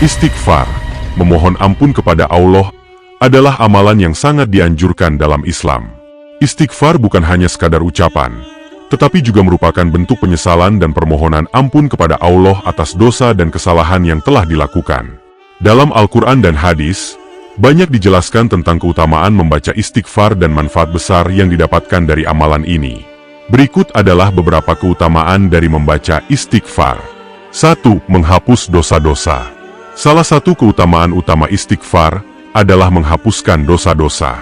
Istighfar, memohon ampun kepada Allah, adalah amalan yang sangat dianjurkan dalam Islam. Istighfar bukan hanya sekadar ucapan, tetapi juga merupakan bentuk penyesalan dan permohonan ampun kepada Allah atas dosa dan kesalahan yang telah dilakukan. Dalam Al-Quran dan hadis, banyak dijelaskan tentang keutamaan membaca istighfar dan manfaat besar yang didapatkan dari amalan ini. Berikut adalah beberapa keutamaan dari membaca istighfar. 1. Menghapus dosa-dosa. Salah satu keutamaan utama istighfar adalah menghapuskan dosa-dosa.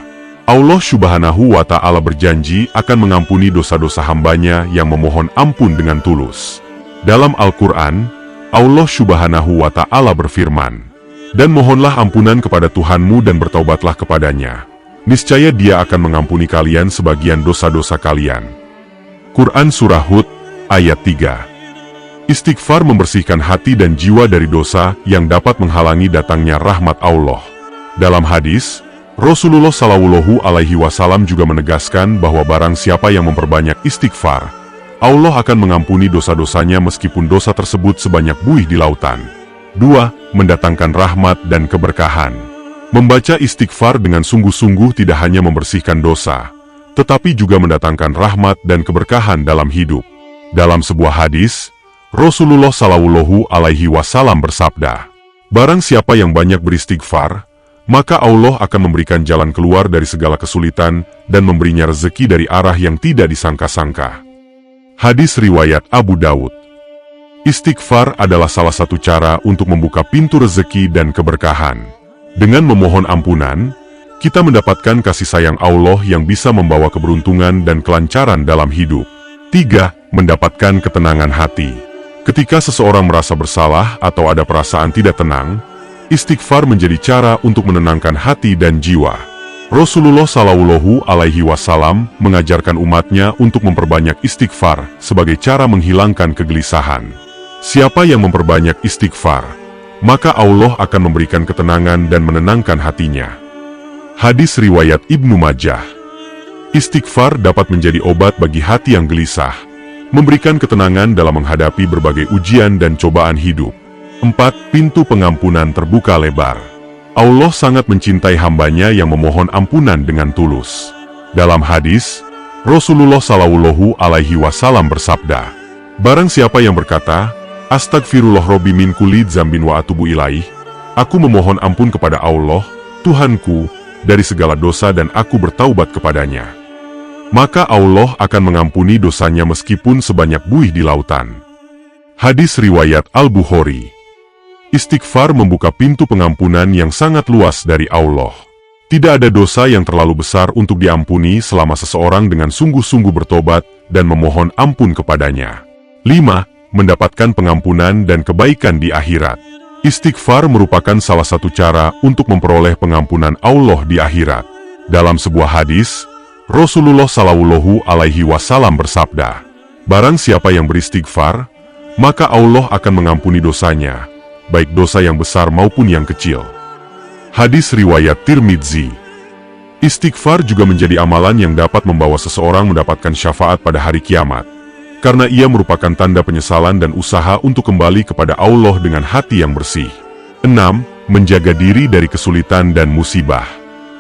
Allah Subhanahu wa Ta'ala berjanji akan mengampuni dosa-dosa hambanya yang memohon ampun dengan tulus. Dalam Al-Quran, Allah Subhanahu wa Ta'ala berfirman, "Dan mohonlah ampunan kepada Tuhanmu dan bertaubatlah kepadanya. Niscaya Dia akan mengampuni kalian sebagian dosa-dosa kalian." Quran Surah Hud, ayat 3. Istighfar membersihkan hati dan jiwa dari dosa yang dapat menghalangi datangnya rahmat Allah. Dalam hadis, Rasulullah Shallallahu Alaihi Wasallam juga menegaskan bahwa barang siapa yang memperbanyak istighfar, Allah akan mengampuni dosa-dosanya meskipun dosa tersebut sebanyak buih di lautan. 2. Mendatangkan rahmat dan keberkahan. Membaca istighfar dengan sungguh-sungguh tidak hanya membersihkan dosa, tetapi juga mendatangkan rahmat dan keberkahan dalam hidup. Dalam sebuah hadis, Rasulullah Shallallahu Alaihi Wasallam bersabda, "Barang siapa yang banyak beristighfar, maka Allah akan memberikan jalan keluar dari segala kesulitan dan memberinya rezeki dari arah yang tidak disangka-sangka." Hadis riwayat Abu Dawud. Istighfar adalah salah satu cara untuk membuka pintu rezeki dan keberkahan. Dengan memohon ampunan, kita mendapatkan kasih sayang Allah yang bisa membawa keberuntungan dan kelancaran dalam hidup. 3. Mendapatkan ketenangan hati. Ketika seseorang merasa bersalah atau ada perasaan tidak tenang, istighfar menjadi cara untuk menenangkan hati dan jiwa. Rasulullah Shallallahu Alaihi Wasallam mengajarkan umatnya untuk memperbanyak istighfar sebagai cara menghilangkan kegelisahan. Siapa yang memperbanyak istighfar, maka Allah akan memberikan ketenangan dan menenangkan hatinya. Hadis riwayat Ibnu Majah. Istighfar dapat menjadi obat bagi hati yang gelisah, memberikan ketenangan dalam menghadapi berbagai ujian dan cobaan hidup. 4. Pintu pengampunan terbuka lebar. Allah sangat mencintai hambanya yang memohon ampunan dengan tulus. Dalam hadis, Rasulullah Shallallahu Alaihi Wasallam bersabda, "Barang siapa yang berkata, Astagfirullah Robbi min kulli dzambin wa atubu ilaih, aku memohon ampun kepada Allah, Tuhanku, dari segala dosa dan aku bertaubat kepadanya, maka Allah akan mengampuni dosanya meskipun sebanyak buih di lautan." Hadis riwayat Al-Bukhari. Istighfar membuka pintu pengampunan yang sangat luas dari Allah. Tidak ada dosa yang terlalu besar untuk diampuni selama seseorang dengan sungguh-sungguh bertobat dan memohon ampun kepadanya. 5. Mendapatkan pengampunan dan kebaikan di akhirat. Istighfar merupakan salah satu cara untuk memperoleh pengampunan Allah di akhirat. Dalam sebuah hadis, Rasulullah Shallallahu Alaihi Wasallam bersabda, "Barang siapa yang beristighfar, maka Allah akan mengampuni dosanya, baik dosa yang besar maupun yang kecil." Hadis riwayat Tirmidzi. Istighfar juga menjadi amalan yang dapat membawa seseorang mendapatkan syafaat pada hari kiamat, karena ia merupakan tanda penyesalan dan usaha untuk kembali kepada Allah dengan hati yang bersih. 6. Menjaga diri dari kesulitan dan musibah.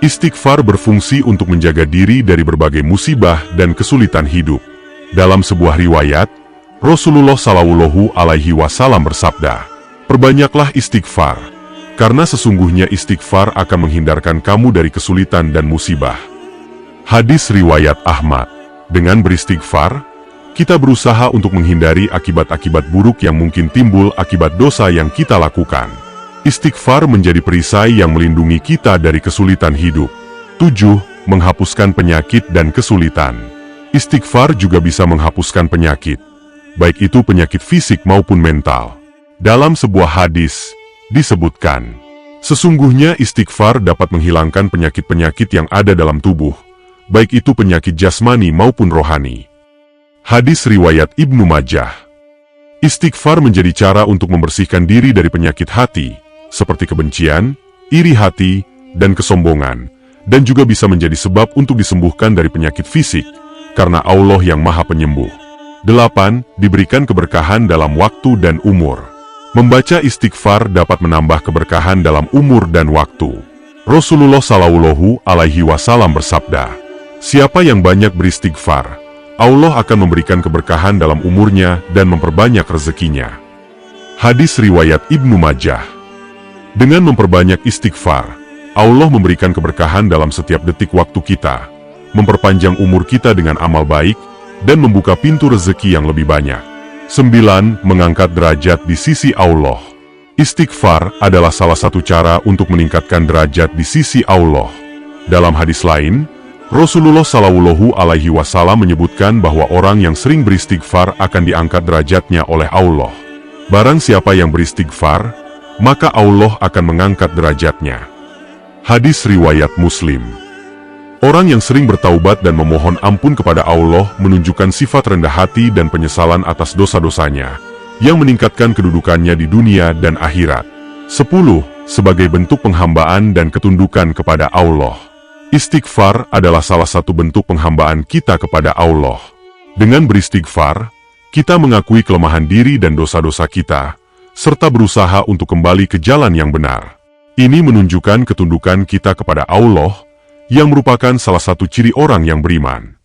Istighfar berfungsi untuk menjaga diri dari berbagai musibah dan kesulitan hidup. Dalam sebuah riwayat, Rasulullah Shallallahu Alaihi Wasallam bersabda, "Perbanyaklah istighfar, karena sesungguhnya istighfar akan menghindarkan kamu dari kesulitan dan musibah." Hadis riwayat Ahmad. Dengan beristighfar, kita berusaha untuk menghindari akibat-akibat buruk yang mungkin timbul akibat dosa yang kita lakukan. Istighfar menjadi perisai yang melindungi kita dari kesulitan hidup. 7. Menghapuskan penyakit dan kesulitan. Istighfar juga bisa menghapuskan penyakit, baik itu penyakit fisik maupun mental. Dalam sebuah hadis, disebutkan, sesungguhnya istighfar dapat menghilangkan penyakit-penyakit yang ada dalam tubuh, baik itu penyakit jasmani maupun rohani. Hadis riwayat Ibnu Majah. Istighfar menjadi cara untuk membersihkan diri dari penyakit hati, seperti kebencian, iri hati, dan kesombongan, dan juga bisa menjadi sebab untuk disembuhkan dari penyakit fisik, karena Allah yang Maha Penyembuh. 8. Diberikan keberkahan dalam waktu dan umur. Membaca istighfar dapat menambah keberkahan dalam umur dan waktu. Rasulullah Shallallahu Alaihi Wasallam bersabda, "Siapa yang banyak beristighfar, Allah akan memberikan keberkahan dalam umurnya dan memperbanyak rezekinya." Hadis riwayat Ibnu Majah. Dengan memperbanyak istighfar, Allah memberikan keberkahan dalam setiap detik waktu kita, memperpanjang umur kita dengan amal baik, dan membuka pintu rezeki yang lebih banyak. 9. Mengangkat derajat di sisi Allah. Istighfar adalah salah satu cara untuk meningkatkan derajat di sisi Allah. Dalam hadis lain, Rasulullah Shallallahu Alaihi Wasallam menyebutkan bahwa orang yang sering beristighfar akan diangkat derajatnya oleh Allah. Barang siapa yang beristighfar, maka Allah akan mengangkat derajatnya. Hadis riwayat Muslim. Orang yang sering bertaubat dan memohon ampun kepada Allah menunjukkan sifat rendah hati dan penyesalan atas dosa-dosanya, yang meningkatkan kedudukannya di dunia dan akhirat. 10. Sebagai bentuk penghambaan dan ketundukan kepada Allah. Istighfar adalah salah satu bentuk penghambaan kita kepada Allah. Dengan beristighfar, kita mengakui kelemahan diri dan dosa-dosa kita, serta berusaha untuk kembali ke jalan yang benar. Ini menunjukkan ketundukan kita kepada Allah, yang merupakan salah satu ciri orang yang beriman.